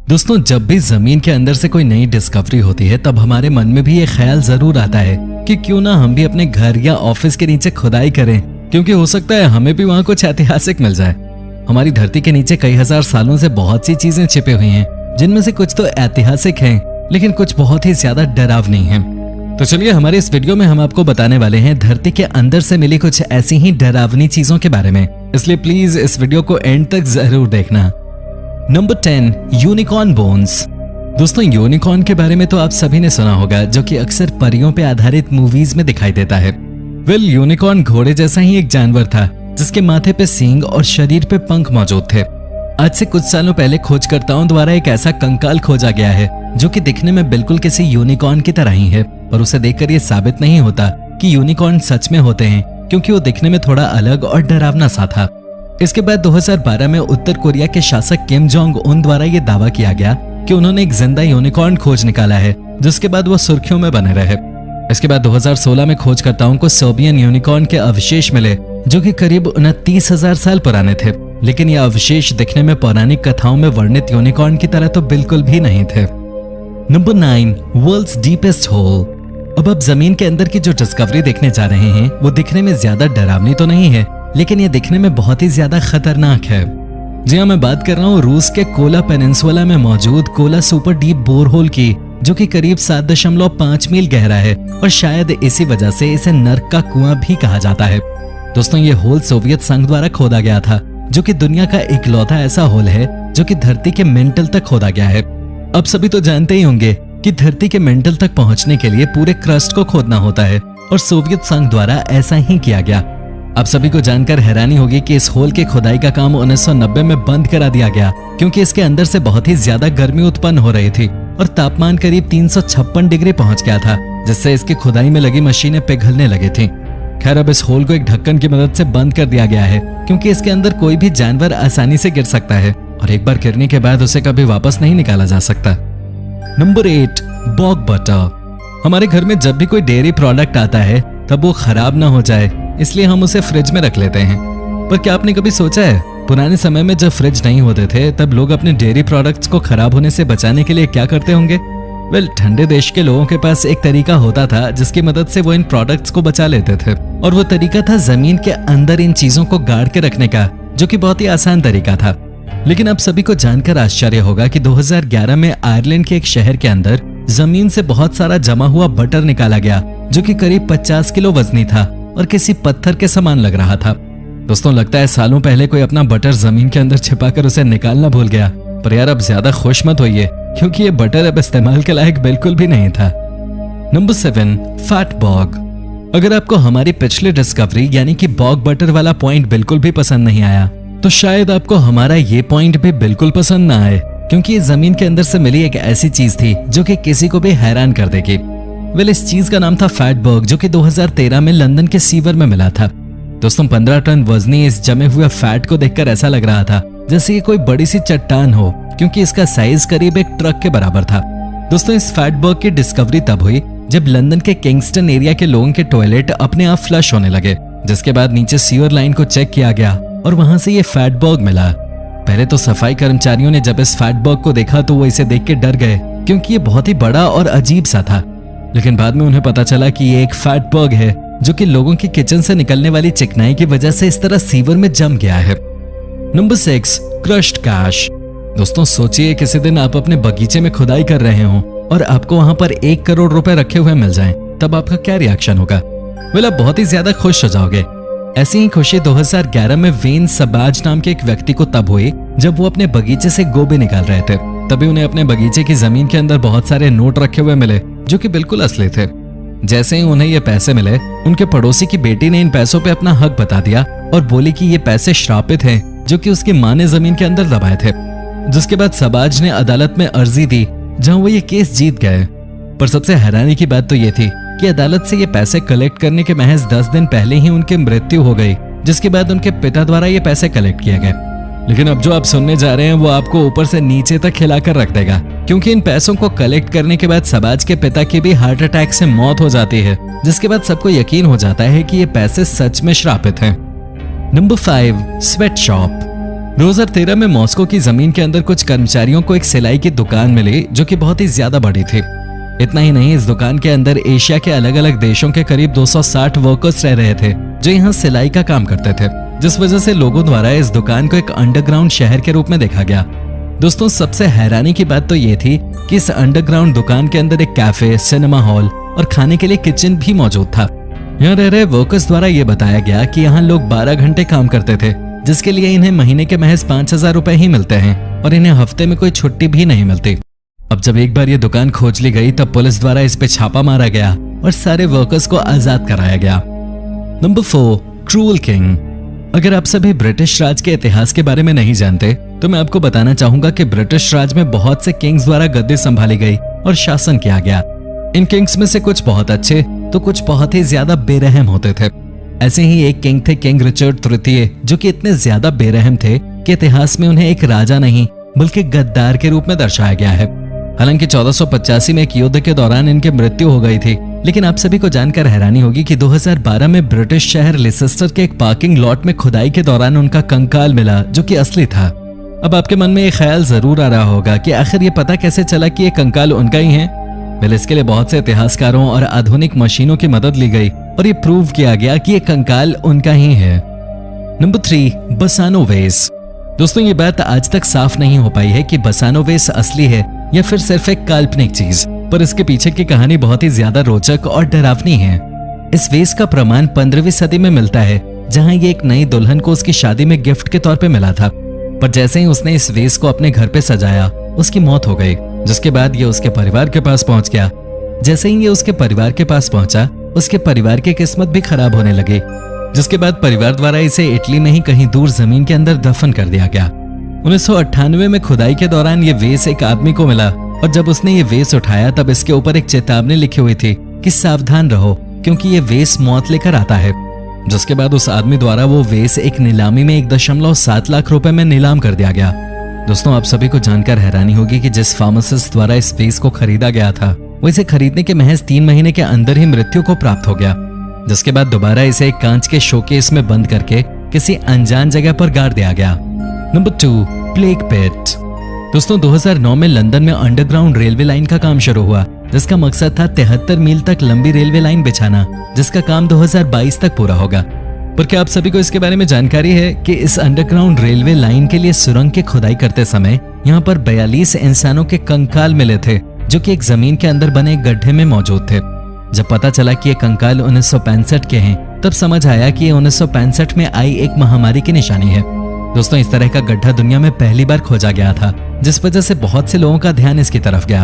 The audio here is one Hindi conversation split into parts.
दोस्तों, जब भी जमीन के अंदर से कोई नई डिस्कवरी होती है तब हमारे मन में भी ये ख्याल जरूर आता है कि क्यों ना हम भी अपने घर या ऑफिस के नीचे खुदाई करें, क्योंकि हो सकता है हमें भी वहां कुछ ऐतिहासिक मिल जाए। हमारी धरती के नीचे कई हजार सालों से बहुत सी चीजें छिपी हुई हैं, जिनमें से कुछ तो ऐतिहासिक हैं, लेकिन कुछ बहुत ही ज्यादा डरावनी हैं। तो चलिए, हमारे इस वीडियो में हम आपको बताने वाले हैं धरती के अंदर से मिली कुछ ऐसी ही डरावनी चीजों के बारे में, इसलिए प्लीज इस वीडियो को एंड तक जरूर देखना। Number 10, unicorn bones. दोस्तों, यूनिकॉर्न के बारे में तो आप सभी ने सुना होगा, जो कि अक्सर परियों पे आधारित मूवीज में दिखाई देता है। यूनिकॉर्न घोड़े जैसा ही एक जानवर था, जिसके माथे पे सींग और शरीर पे पंख मौजूद थे। आज से कुछ सालों पहले खोजकर्ताओं द्वारा एक ऐसा कंकाल खोजा गया है जो कि दिखने में बिल्कुल किसी यूनिकॉर्न की तरह ही है, और उसे देखकर ये साबित नहीं होता कि यूनिकॉर्न सच में होते हैं, क्योंकि वो दिखने में थोड़ा अलग और डरावना सा था। इसके बाद 2012 में उत्तर कोरिया के शासक किम जोंग उन द्वारा ये दावा किया गया कि उन्होंने एक जिंदा यूनिकॉर्न खोज निकाला है, जिसके बाद वो सुर्खियों में बने रहे। इसके बाद 2016 में खोजकर्ताओं को सोवियन यूनिकॉर्न के अवशेष मिले, जो कि करीब 29,000 साल पुराने थे, लेकिन ये अवशेष दिखने में पौराणिक कथाओं में वर्णित यूनिकॉर्न की तरह तो बिल्कुल भी नहीं थे। Number 9, world's deepest hole. अब आप जमीन के अंदर की जो डिस्कवरी देखने जा रहे हैं वो दिखने में ज्यादा डरावनी तो नहीं है, लेकिन ये दिखने में बहुत ही ज्यादा खतरनाक है। जी हाँ, मैं बात कर रहा हूँ रूस के कोला पेनिनसुला में मौजूद कोला सुपर डीप बोरहोल की, जो कि करीब 7.5 मील गहरा है, और शायद इसी वजह से इसे नर्क का कुआं भी कहा जाता है। दोस्तों, ये होल सोवियत संघ द्वारा खोदा गया था, जो कि दुनिया का इकलौता ऐसा होल है जो कि धरती के मेंटल तक खोदा गया है। अब सभी तो जानते ही होंगे कि धरती के मेंटल तक पहुंचने के लिए पूरे क्रस्ट को खोदना होता है, और सोवियत संघ द्वारा ऐसा ही किया गया। आप सभी को जानकर हैरानी होगी कि इस होल के खुदाई का काम 1990 में बंद करा दिया गया, क्योंकि इसके अंदर से बहुत ही ज्यादा गर्मी उत्पन्न हो रही थी और तापमान करीब 356 डिग्री पहुंच गया था, जिससे इसकी खुदाई में लगी मशीनें पिघलने लगी थी। खैर, अब इस होल को एक ढक्कन की मदद से बंद कर दिया गया है, क्योंकि इसके अंदर कोई भी जानवर आसानी से गिर सकता है, और एक बार गिरने के बाद उसे कभी वापस नहीं निकाला जा सकता। Number 8, bog butter. हमारे घर में जब भी कोई डेयरी प्रोडक्ट आता है तब वो खराब ना हो जाए, इसलिए हम उसे फ्रिज में रख लेते हैं। पर क्या आपने कभी सोचा है, पुराने समय में जब फ्रिज नहीं होते थे तब लोग अपने डेयरी प्रोडक्ट्स को खराब होने से बचाने के लिए क्या करते होंगे? ठंडे देश के लोगों के पास एक तरीका होता था जिसकी मदद से वो इन प्रोडक्ट्स को बचा लेते थे, और वो तरीका था जमीन के अंदर इन चीजों को गाड़ के रखने का, जो कि बहुत ही आसान तरीका था। लेकिन अब सभी को जानकर आश्चर्य होगा कि 2011 में आयरलैंड के एक शहर के अंदर जमीन से बहुत सारा जमा हुआ बटर निकाला गया, जो कि करीब 50 किलो वजनी था और किसी पत्थर के समान लग रहा था। दोस्तों, लगता है सालों पहले कोई अपना बटर जमीन के अंदर छिपाकर उसे निकालना भूल गया। पर यार, अब ज्यादा खुश मत होइए, क्योंकि ये बटर अब इस्तेमाल के लायक बिल्कुल भी नहीं था। Number 7, fat bog. अगर आपको हमारी पिछली डिस्कवरी यानी कि बॉग बटर वाला पॉइंट बिल्कुल भी पसंद नहीं आया, तो शायद आपको हमारा ये पॉइंट भी बिल्कुल पसंद ना आए, क्योंकि ये जमीन के अंदर से मिली एक ऐसी चीज थी जो कि किसी को भी हैरान कर देगी। इस चीज का नाम था फैट बॉग, जो कि 2013 में लंदन के सीवर में मिला था। दोस्तों, 15 टन वजनी इस जमे हुए फैट को देखकर ऐसा लग रहा था जैसे ये कोई बड़ी सी चट्टान हो, क्योंकि इसका साइज करीब एक ट्रक के बराबर था। दोस्तों, इस फैट बॉग की डिस्कवरी तब हुई जब लंदन के किंगस्टन एरिया के लोगों के टॉयलेट अपने आप फ्लश होने लगे, जिसके बाद नीचे सीवर लाइन को चेक किया गया और वहां से ये फैट बॉग मिला। पहले तो सफाई कर्मचारियों ने जब इस फैट बॉग को देखा तो वो इसे देख के डर गए, क्योंकि ये बहुत ही बड़ा और अजीब सा था। लेकिन बाद में उन्हें पता चला कि ये एक फैट बॉग है, जो कि लोगों के किचन से निकलने वाली चिकनाई की वजह से इस तरह सीवर में जम गया है। Number 6, crushed cash. दोस्तों, सोचिए किसी दिन आप अपने बगीचे में खुदाई कर रहे हो और आपको वहां पर 1 करोड़ रुपए रखे हुए मिल जाएं, तब आपका क्या रिएक्शन होगा? आप बहुत ही ज्यादा खुश हो जाओगे। ऐसी ही खुशी 2011 में वेन सबाज नाम के एक व्यक्ति को तब हुई जब वो अपने बगीचे से गोभी निकाल रहे थे। तभी उन्हें अपने बगीचे की जमीन के अंदर बहुत सारे नोट रखे हुए मिले, जो कि बिल्कुल असली थे। जैसे ही उन्हें ये पैसे मिले, उनके पड़ोसी की बेटी ने इन पैसों पे अपना हक बता दिया और बोली कि ये पैसे श्रापित हैं, जो कि उसकी माँ ने जमीन के अंदर दबाए थे। जिसके बाद सबाज ने अदालत में अर्जी दी, जहां वो ये केस जीत गए। पर सबसे हैरानी की बात तो ये थी कि अदालत से ये पैसे कलेक्ट करने के महज 10 दिन पहले ही उनकी मृत्यु हो गई, जिसके बाद उनके पिता द्वारा ये पैसे कलेक्ट किए गए। लेकिन अब जो आप सुनने जा रहे हैं वो आपको ऊपर से नीचे तक हिलाकर रख देगा, क्योंकि इन पैसों को कलेक्ट करने के बाद सबाज के पिता की भी हार्ट अटैक से मौत हो जाती है, जिसके बाद सबको यकीन हो जाता है कि ये पैसे सच में श्रापित हैं। Number 5, sweat shop. 2013 में मॉस्को की जमीन के अंदर कुछ कर्मचारियों को एक सिलाई की दुकान मिली जो कि बहुत ही ज्यादा बड़ी थी। इतना ही नहीं, इस दुकान के अंदर एशिया के अलग अलग देशों के करीब 260 वर्कर्स रह रहे थे जो यहाँ सिलाई का काम करते थे, जिस वजह से लोगों द्वारा इस दुकान को एक अंडरग्राउंड शहर के रूप में देखा गया। दोस्तों, सबसे हैरानी की बात तो ये थी कि इस अंडरग्राउंड दुकान के अंदर एक कैफे, सिनेमा हॉल और खाने के लिए किचन भी मौजूद था। यहाँ रह रहे वर्कर्स द्वारा ये बताया गया कि यहाँ लोग 12 घंटे काम करते थे, जिसके लिए इन्हें महीने के महज 5,000 रुपए ही मिलते हैं और इन्हें हफ्ते में कोई छुट्टी भी नहीं मिलती। अब जब एक बार ये दुकान खोज ली गई तब पुलिस द्वारा इस पे छापा मारा गया और सारे वर्कर्स को आजाद कराया गया। Number 4, cruel king. अगर आप सभी ब्रिटिश राज के इतिहास के बारे में नहीं जानते तो मैं आपको बताना चाहूंगा कि ब्रिटिश राज में बहुत से किंग्स द्वारा गद्दी संभाली गई और शासन किया गया। इन किंग्स में से कुछ बहुत अच्छे तो कुछ बहुत ही ज्यादा बेरहम होते थे। ऐसे ही एक किंग थे, किंग रिचर्ड तृतीय, जो कि इतने ज्यादा बेरहम थे कि इतिहास में उन्हें एक राजा नहीं बल्कि गद्दार के रूप में दर्शाया गया है। हालांकि 1485 में एक युद्ध के दौरान इनकी मृत्यु हो गई थी, लेकिन आप सभी को जानकर हैरानी होगी कि 2012 में ब्रिटिश शहर लिसेस्टर के एक पार्किंग लॉट में खुदाई के दौरान उनका कंकाल मिला जो कि असली था। अब आपके मन में ये ख्याल जरूर आ रहा होगा कि आखिर ये पता कैसे चला कि ये कंकाल उनका ही है। वेल, इसके लिए बहुत से इतिहासकारों और आधुनिक मशीनों की मदद ली गई और ये प्रूव किया गया कि ये कंकाल उनका ही है। नंबर 3, बसानोवेस। दोस्तों, ये बात आज तक साफ नहीं हो पाई है कि बसानोवेस असली है या फिर सिर्फ एक काल्पनिक चीज, पर इसके पीछे की कहानी बहुत ही ज्यादा रोचक और डरावनी है। इस वेस का प्रमाण 15वीं सदी में मिलता है, जहां ये एक नई दुल्हन को उसकी शादी में गिफ्ट के तौर पे मिला था, पर जैसे ही उसने इस वेस को अपने घर पे सजाया उसकी मौत हो गई, जिसके बाद ये उसके परिवार के पास पहुंच गया। जैसे ही ये उसके परिवार के पास पहुंचा, उसके परिवार की किस्मत भी खराब होने लगी, जिसके बाद परिवार द्वारा इसे इटली में ही कहीं दूर जमीन के अंदर दफन कर दिया गया। 1998 में खुदाई के दौरान ये वेस एक आदमी को मिला और जब उसने ये वेस उठाया तब इसके ऊपर एक चेतावनी लिखी हुई थी कि सावधान रहो क्योंकि ये वेस मौत लेकर आता है। जिसके बाद उस आदमी द्वारा वो वेस एक नीलामी में 1.7 लाख रुपए में नीलाम कर दिया गया। दोस्तों, आप सभी को जानकर हैरानी होगी कि जिस फार्मासिस्ट द्वारा इस वेस को खरीदा गया था वो इसे खरीदने के महज 3 महीने के अंदर ही मृत्यु को प्राप्त हो गया, जिसके बाद दोबारा इसे एक कांच के शोकेस में बंद करके किसी अनजान जगह पर गाड़ दिया गया। नंबर 2, प्लेग पिट। दोस्तों, 2009 में लंदन में अंडरग्राउंड रेलवे लाइन का काम शुरू हुआ, जिसका मकसद था 73 मील तक लंबी रेलवे लाइन बिछाना, जिसका काम 2022 तक पूरा होगा। पर क्या आप सभी को इसके बारे में जानकारी है कि इस अंडरग्राउंड रेलवे लाइन के लिए सुरंग की खुदाई करते समय यहाँ पर 42 इंसानों के कंकाल मिले थे जो कि एक जमीन के अंदर बने गड्ढे में मौजूद थे। जब पता चला कि ये कंकाल 1965 के हैं, तब समझ आया कि ये 1965 में आई एक महामारी की निशानी है। दोस्तों, इस तरह का गड्ढा दुनिया में पहली बार खोजा गया था, जिस वजह से बहुत से लोगों का ध्यान इसकी तरफ गया।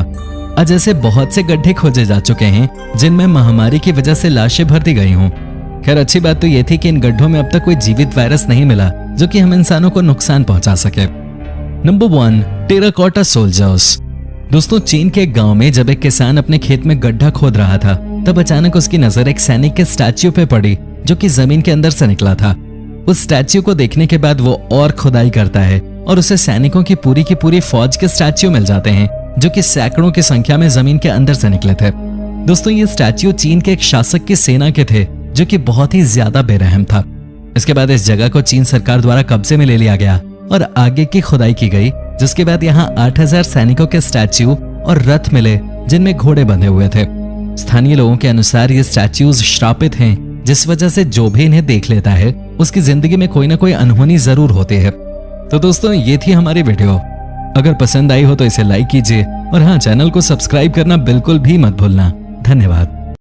आज ऐसे बहुत से गड्ढे खोजे जा चुके हैं जिनमें महामारी की वजह से लाशें भर दी गई हों। खैर, अच्छी बात तो ये थी कि इन गड्ढों में अब तक कोई जीवित वायरस नहीं मिला जो कि हम इंसानों को नुकसान पहुंचा सके। Number 1, terracotta soldiers. दोस्तों, चीन के एक गांव में जब एक किसान अपने खेत में गड्ढा खोद रहा था, तब अचानक उसकी नजर एक सैनिक के स्टैच्यू पे पड़ी जो कि जमीन के अंदर से निकला था। उस स्टैच्यू को देखने के बाद वो और खुदाई करता है और उसे सैनिकों की पूरी फौज के स्टैच्यू मिल जाते हैं जो कि सैकड़ों की संख्या में जमीन के अंदर से निकले थे। दोस्तों, ये स्टैच्यू चीन के एक शासक की सेना के थे जो कि बहुत ही ज्यादा बेरहम था। इसके बाद इस जगह को चीन सरकार द्वारा कब्जे में ले लिया गया और आगे की खुदाई की गई, जिसके बाद यहाँ 8000 सैनिकों के स्टैच्यू और रथ मिले जिनमें घोड़े बंधे हुए थे। स्थानीय लोगों के अनुसार ये स्टैच्यूज श्रापित हैं, जिस वजह से जो भी इन्हें देख लेता है उसकी जिंदगी में कोई ना कोई अनहोनी जरूर होती है। तो दोस्तों, ये थी हमारी वीडियो। अगर पसंद आई हो तो इसे लाइक कीजिए और हाँ, चैनल को सब्सक्राइब करना बिल्कुल भी मत भूलना। धन्यवाद।